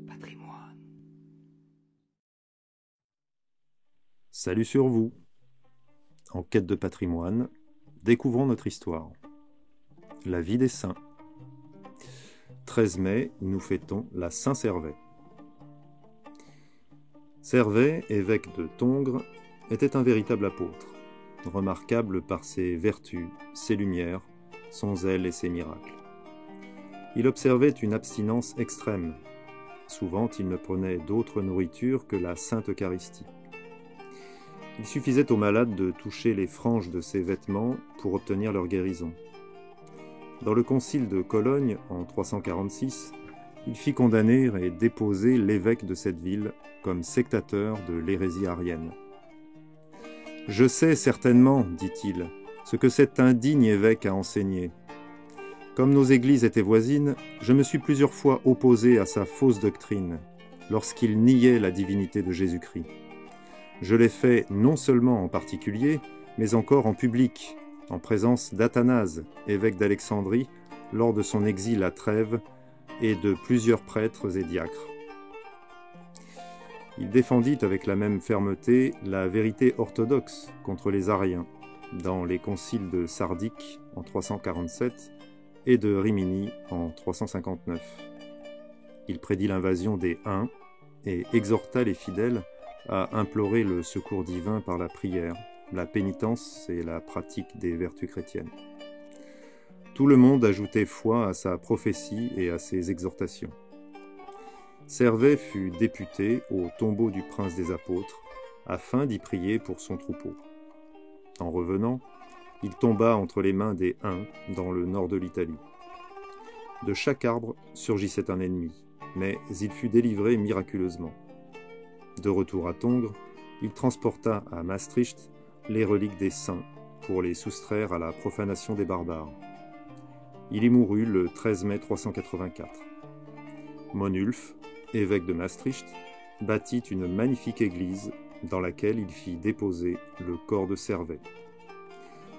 Patrimoine. Salut sur vous. En quête de patrimoine, découvrons notre histoire. La vie des saints. 13 mai, nous fêtons la Saint-Servais. Servais, évêque de Tongres, était un véritable apôtre, remarquable par ses vertus, ses lumières, son zèle et ses miracles. Il observait une abstinence extrême. Souvent, il ne prenait d'autre nourriture que la Sainte Eucharistie. Il suffisait aux malades de toucher les franges de ses vêtements pour obtenir leur guérison. Dans le concile de Cologne, en 346, il fit condamner et déposer l'évêque de cette ville comme sectateur de l'hérésie arienne. « Je sais certainement, dit-il, ce que cet indigne évêque a enseigné. Comme nos églises étaient voisines, je me suis plusieurs fois opposé à sa fausse doctrine, lorsqu'il niait la divinité de Jésus-Christ. Je l'ai fait non seulement en particulier, mais encore en public, en présence d'Athanase, évêque d'Alexandrie, lors de son exil à Trèves, et de plusieurs prêtres et diacres. Il défendit avec la même fermeté la vérité orthodoxe contre les Ariens, dans les conciles de Sardique en 347 et de Rimini en 359. Il prédit l'invasion des Huns et exhorta les fidèles à implorer le secours divin par la prière, la pénitence et la pratique des vertus chrétiennes. Tout le monde ajoutait foi à sa prophétie et à ses exhortations. Servais fut député au tombeau du prince des apôtres, afin d'y prier pour son troupeau. En revenant, il tomba entre les mains des Huns dans le nord de l'Italie. De chaque arbre surgissait un ennemi, mais il fut délivré miraculeusement. De retour à Tongres, il transporta à Maastricht les reliques des saints pour les soustraire à la profanation des barbares. Il y mourut le 13 mai 384. Monulf, évêque de Maastricht, bâtit une magnifique église dans laquelle il fit déposer le corps de Servais.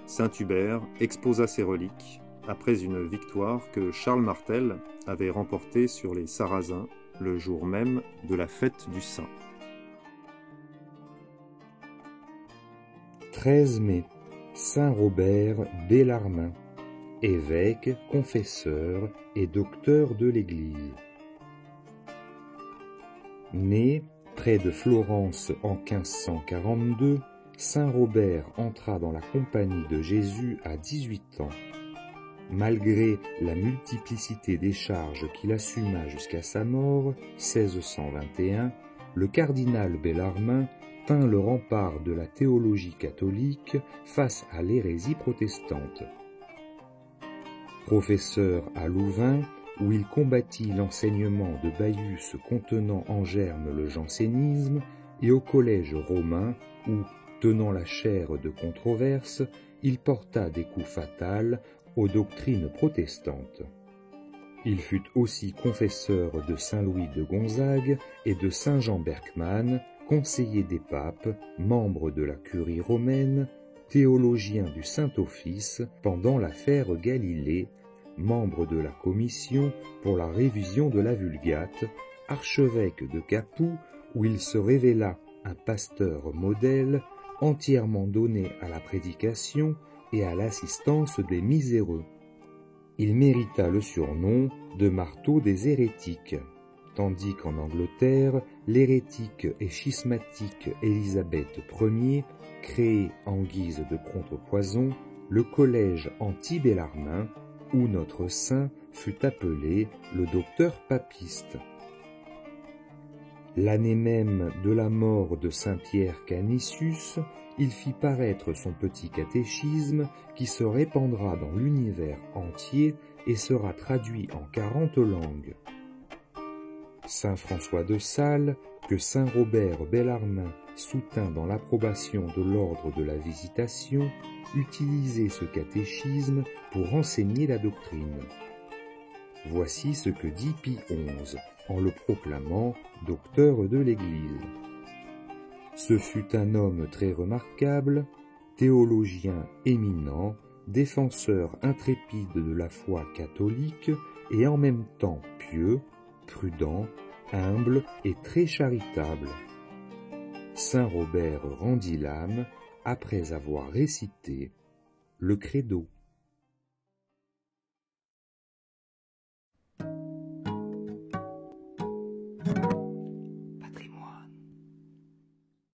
Saint Hubert exposa ses reliques après une victoire que Charles Martel avait remportée sur les Sarrasins le jour même de la fête du Saint. 13 mai, Saint Robert Bellarmin, évêque, confesseur et docteur de l'Église. Né près de Florence en 1542, Saint Robert entra dans la compagnie de Jésus à 18 ans. Malgré la multiplicité des charges qu'il assuma jusqu'à sa mort, 1621, le cardinal Bellarmin tint le rempart de la théologie catholique face à l'hérésie protestante. Professeur à Louvain, où il combattit l'enseignement de Baius contenant en germe le jansénisme, et au collège romain, où, tenant la chaire de controverse, il porta des coups fatals aux doctrines protestantes. Il fut aussi confesseur de saint Louis de Gonzague et de saint Jean Berckmann, conseiller des papes, membre de la curie romaine, théologien du Saint-Office pendant l'affaire Galilée, membre de la commission pour la révision de la Vulgate, archevêque de Capoue, où il se révéla un pasteur modèle, entièrement donné à la prédication et à l'assistance des miséreux. Il mérita le surnom de marteau des hérétiques, tandis qu'en Angleterre, l'hérétique et schismatique Élisabeth Ier créé en guise de contrepoison le collège anti-Bellarmin, où notre saint fut appelé le docteur papiste. L'année même de la mort de saint Pierre Canisius, il fit paraître son petit catéchisme qui se répandra dans l'univers entier et sera traduit en 40 langues. Saint François de Sales, que saint Robert Bellarmin soutint dans l'approbation de l'ordre de la Visitation, utilisait ce catéchisme pour enseigner la doctrine. Voici ce que dit Pie XI, en le proclamant docteur de l'Église. Ce fut un homme très remarquable, théologien éminent, défenseur intrépide de la foi catholique et en même temps pieux, prudent, humble et très charitable. Saint Robert rendit l'âme après avoir récité le credo.